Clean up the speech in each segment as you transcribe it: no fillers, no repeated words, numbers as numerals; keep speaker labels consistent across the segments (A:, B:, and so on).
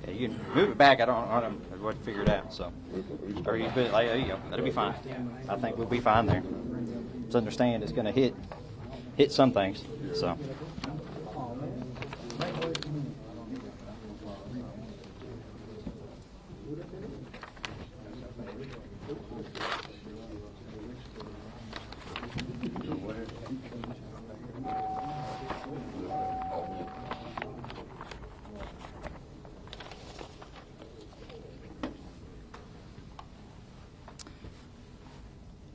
A: Yeah, you can move it back. I don't what to figure it out. So, or you put it like, there you go. That'll be fine. I think we'll be fine there. Just understand it's going to hit some things. So.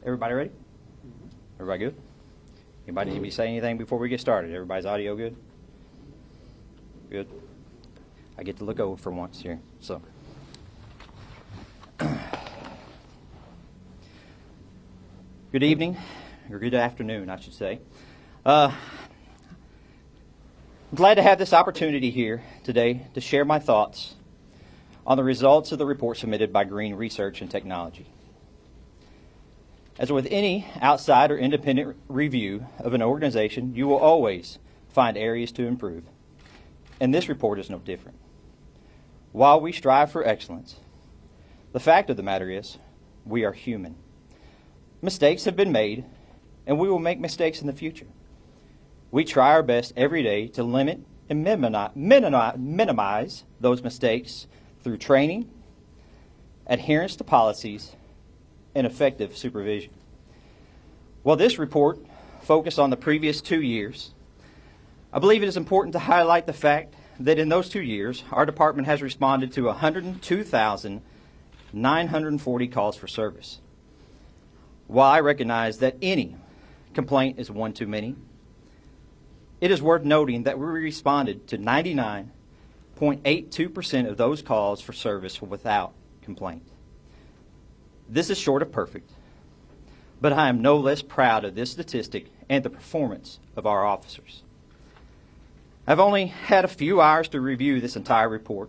A: Everybody ready? Everybody good? Anybody need me to say anything before we get started? Everybody's audio good? Good. I get to look over for once here. So, good evening, or good afternoon, I should say. I'm glad to have this opportunity here today to share my thoughts on the results of the report submitted by Green Research and Technology. As with any outside or independent review of an organization, you will always find areas to improve. And this report is no different. While we strive for excellence, the fact of the matter is, we are human. Mistakes have been made, and we will make mistakes in the future. We try our best every day to limit and minimize those mistakes through training, adherence to policies, and effective supervision. While this report focused on the previous 2 years, I believe it is important to highlight the fact that in those 2 years, our department has responded to 102,940 calls for service. While I recognize that any complaint is one too many, it is worth noting that we responded to 99.82% of those calls for service without complaint. This is short of perfect, but I am no less proud of this statistic and the performance of our officers. I've only had a few hours to review this entire report,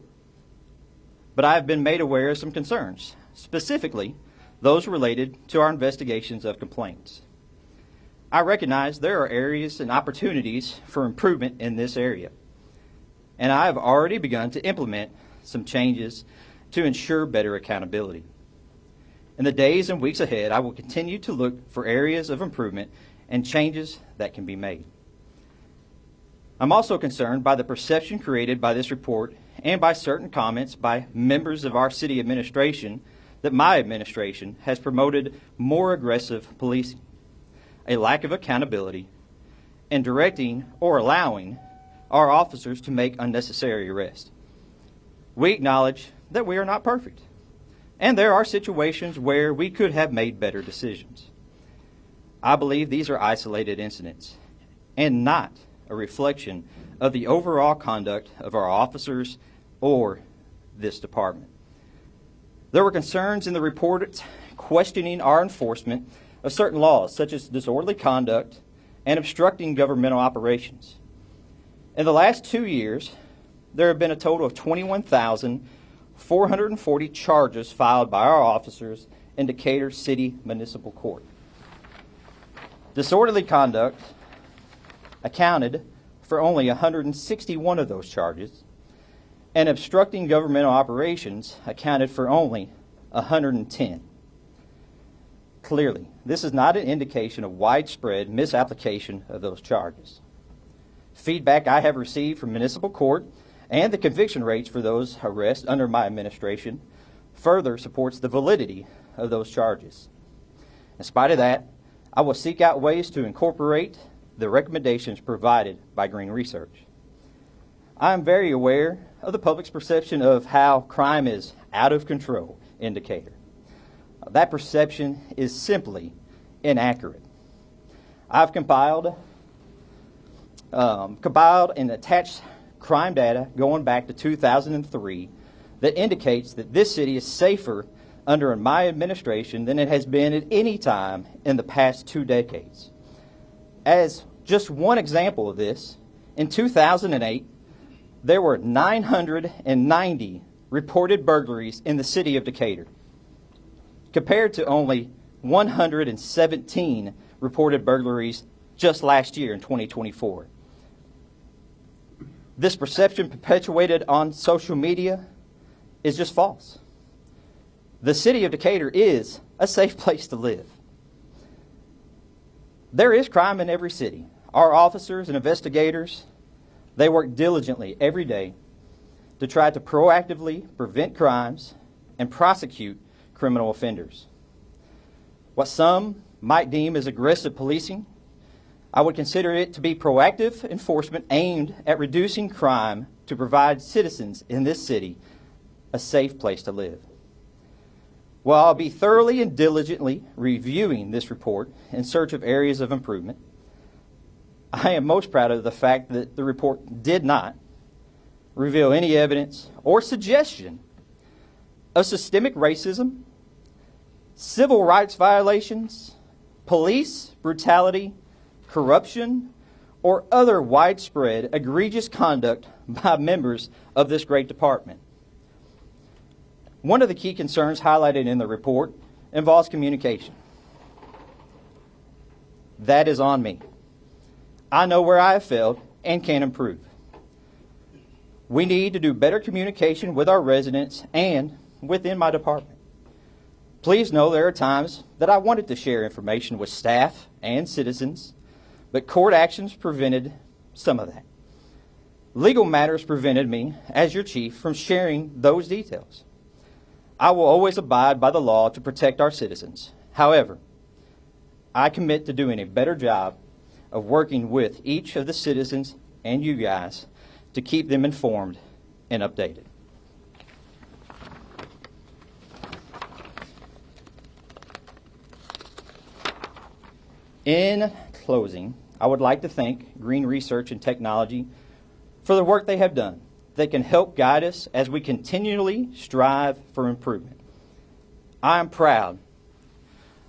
A: but I have been made aware of some concerns, specifically those related to our investigations of complaints. I recognize there are areas and opportunities for improvement in this area, and I have already begun to implement some changes to ensure better accountability. In the days and weeks ahead, I will continue to look for areas of improvement and changes that can be made. I'm also concerned by the perception created by this report and by certain comments by members of our city administration that my administration has promoted more aggressive policing, a lack of accountability, and directing or allowing our officers to make unnecessary arrests. We acknowledge that we are not perfect, and there are situations where we could have made better decisions. I believe these are isolated incidents and not a reflection of the overall conduct of our officers or this department. There were concerns in the report questioning our enforcement of certain laws, such as disorderly conduct and obstructing governmental operations. In the last 2 years, there have been a total of 21,440 charges filed by our officers in Decatur City Municipal Court. Disorderly conduct accounted for only 161 of those charges, and obstructing governmental operations accounted for only 110. Clearly, this is not an indication of widespread misapplication of those charges. Feedback I have received from municipal court and the conviction rates for those arrests under my administration further supports the validity of those charges. In spite of that, I will seek out ways to incorporate the recommendations provided by Green Research. I am very aware of the public's perception of how crime is out of control in Decatur. That perception is simply inaccurate. I've compiled and attached crime data going back to 2003 that indicates that this city is safer under my administration than it has been at any time in the past 2 decades. As just one example of this, in 2008, there were 990 reported burglaries in the city of Decatur, compared to only 117 reported burglaries just last year in 2024. This perception perpetuated on social media is just false. The city of Decatur is a safe place to live. There is crime in every city. Our officers and investigators, they work diligently every day to try to proactively prevent crimes and prosecute criminal offenders. What some might deem as aggressive policing, I would consider it to be proactive enforcement aimed at reducing crime to provide citizens in this city a safe place to live. While I'll be thoroughly and diligently reviewing this report in search of areas of improvement, I am most proud of the fact that the report did not reveal any evidence or suggestion of systemic racism, civil rights violations, police brutality, corruption, or other widespread egregious conduct by members of this great department. One of the key concerns highlighted in the report involves communication. That is on me. I know where I have failed and can improve. We need to do better communication with our residents and within my department. Please know there are times that I wanted to share information with staff and citizens, but court actions prevented some of that. Legal matters prevented me, as your chief, from sharing those details. I will always abide by the law to protect our citizens. However, I commit to doing a better job of working with each of the citizens and you guys to keep them informed and updated. In closing, I would like to thank Green Research and Technology for the work they have done that can help guide us as we continually strive for improvement. I am proud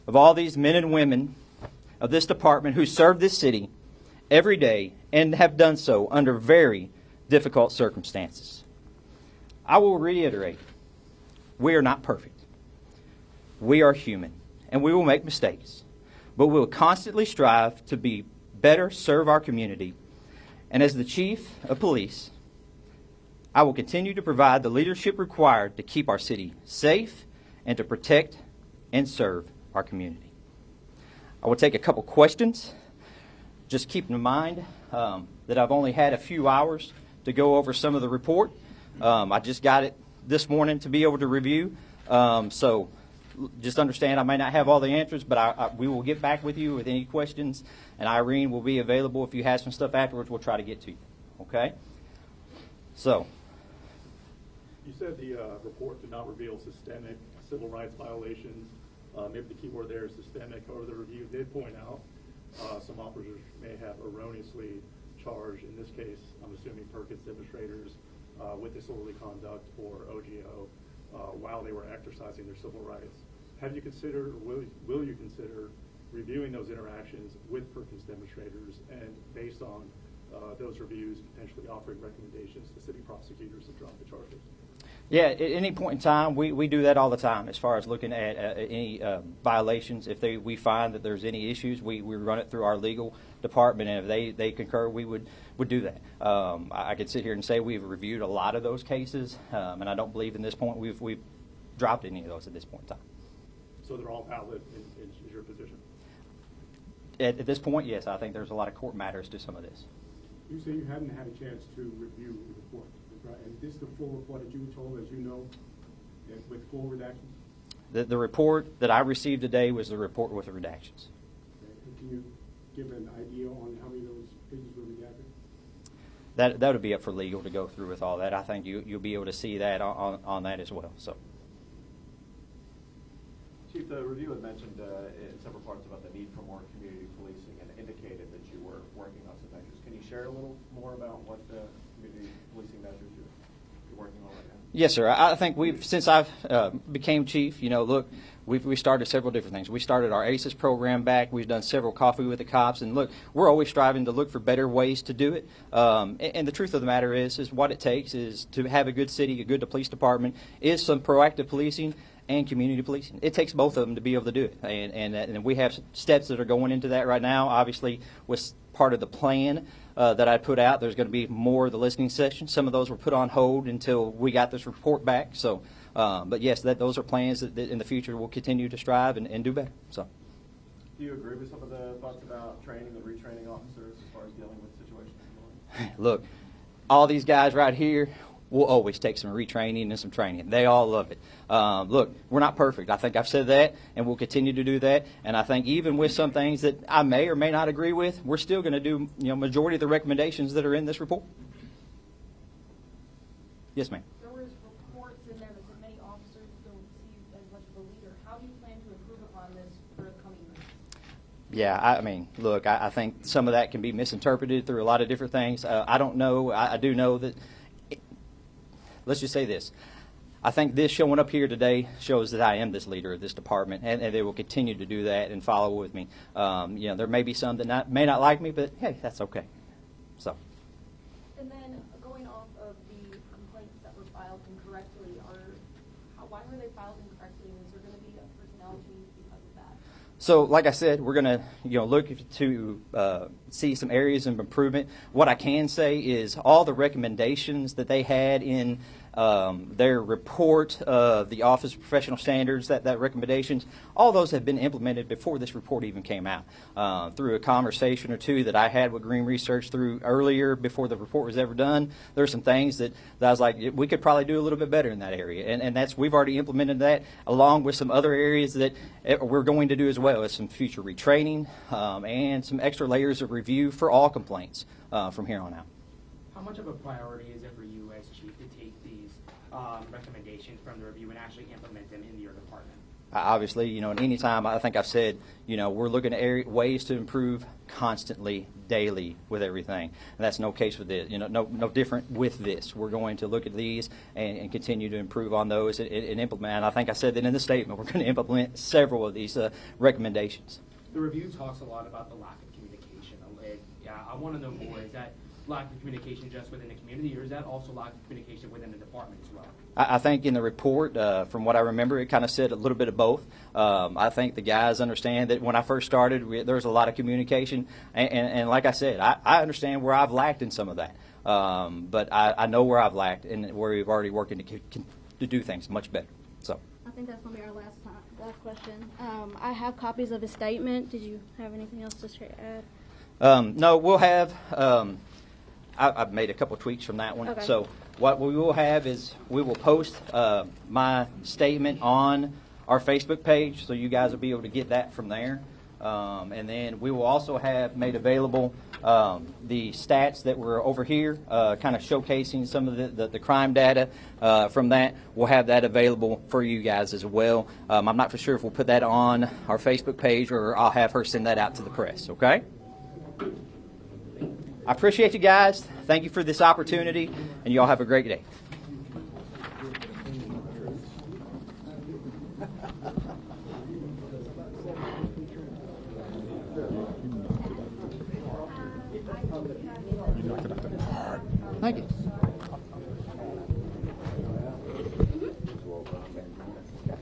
A: of all these men and women of this department who serve this city every day and have done so under very difficult circumstances. I will reiterate, we are not perfect. We are human, and we will make mistakes, but we will constantly strive to be better serve our community. And as the chief of police, I will continue to provide the leadership required to keep our city safe and to protect and serve our community. I will take a couple questions, just keeping in mind that I've only had a few hours to go over some of the report. I just got it this morning to be able to review, so just understand I may not have all the answers, but we will get back with you with any questions, and Irene will be available. If you have some stuff afterwards, we'll try to get to you. Okay? So.
B: You said the report did not reveal systemic civil rights violations. Maybe the key word there is systemic. However, the review did point out some officers may have erroneously charged, in this case, I'm assuming Perkins demonstrators, with disorderly conduct or OGO while they were exercising their civil rights. Have you considered, or will you consider reviewing those interactions with Perkins demonstrators and based on those reviews potentially offering recommendations to city prosecutors to drop the charges?
A: Yeah, at any point in time, we do that all the time as far as looking at any violations. If we find that there's any issues, we run it through our legal department, and if they concur, we would do that. I could sit here and say we've reviewed a lot of those cases, and I don't believe in this point we've dropped any of those at this point in time.
B: So they're all valid in your position?
A: At this point, yes. I think there's a lot of court matters to some of this.
C: You say you hadn't had a chance to review the report, right? And this is the full report that you were told, as you know, with full redactions?
A: The report that I received today was the report with the redactions.
C: Okay. Can you give an idea on how many of those pages were redacted?
A: That would be up for legal to go through with all that. I think you'll be able to see that on that as well. So.
D: Chief, the review had mentioned in several parts about the need for more community policing and indicated that you were working on some measures. Can you share a little more about what the community policing measures you're working on right now?
A: Yes, sir. I think since I've became chief, look, we started several different things. We started our ACES program back. We've done several Coffee with the Cops, and look, we're always striving to look for better ways to do it. And the truth of the matter is what it takes is to have a good city, a good police department, is some proactive policing, and community policing. It takes both of them to be able to do it. And we have steps that are going into that right now. Obviously, with part of the plan that I put out, there's going to be more of the listening sessions. Some of those were put on hold until we got this report back. So, but yes, those are plans that in the future we'll continue to strive and do better. So.
D: Do you agree with some of the thoughts about training and retraining officers as far as dealing with situations?
A: Look, all these guys right here will always take some retraining and some training. They all love it. Look, we're not perfect. I think I've said that, and we'll continue to do that. And I think even with some things that I may or may not agree with, we're still going to do majority of the recommendations that are in this report. Yes, ma'am.
E: There was reports in there that many officers don't see you as much of a leader. How do you plan to improve upon this for the coming years?
A: Yeah, I mean, look, I think some of that can be misinterpreted through a lot of different things. I don't know. I do know that, let's just say this. I think this showing up here today shows that I am this leader of this department, and they will continue to do that and follow with me. There may be some that may not like me, but hey, that's okay. So.
E: And then going off of the complaints that were filed incorrectly, why were they filed incorrectly? And is there going to be a personnel change because of that?
A: So, like I said, we're going to look to see some areas of improvement. What I can say is all the recommendations that they had in their report of the Office of Professional Standards, that recommendations, all those have been implemented before this report even came out. Through a conversation or two that I had with Green Research through earlier before the report was ever done, there are some things that I was like, we could probably do a little bit better in that area. And we've already implemented that along with some other areas that we're going to do as well as some future retraining and some extra layers of review for all complaints from here on out.
F: How much of a priority is it for you as chief to take these recommendations from the review and actually implement them in your department?
A: Obviously, at any time, I think I've said, we're looking at ways to improve constantly, daily with everything. And that's no case with this, no different with this. We're going to look at these and continue to improve on those and implement. And I think I said that in the statement, we're going to implement several of these recommendations.
F: The review talks a lot about the lack of communication. I want to know more. Is that lack of communication just within the community, or is that also lack of communication within the department as well?
A: I think in the report, from what I remember, it kind of said a little bit of both. I think the guys understand that when I first started, there was a lot of communication. And like I said, I understand where I've lacked in some of that. But I know where I've lacked and where we've already working to do things much better. So. I
G: think that's going to be our last question. I have copies of his statement. Did you have anything else to add?
A: No, we'll have. I've made a couple tweaks from that one.
G: Okay.
A: So what we will have is we will post my statement on our Facebook page, so you guys will be able to get that from there. And then we will also have made available the stats that were over here, kind of showcasing some of the crime data from that. We'll have that available for you guys as well. I'm not for sure if we'll put that on our Facebook page or I'll have her send that out to the press, okay? I appreciate you guys. Thank you for this opportunity, and you all have a great day. Thank you.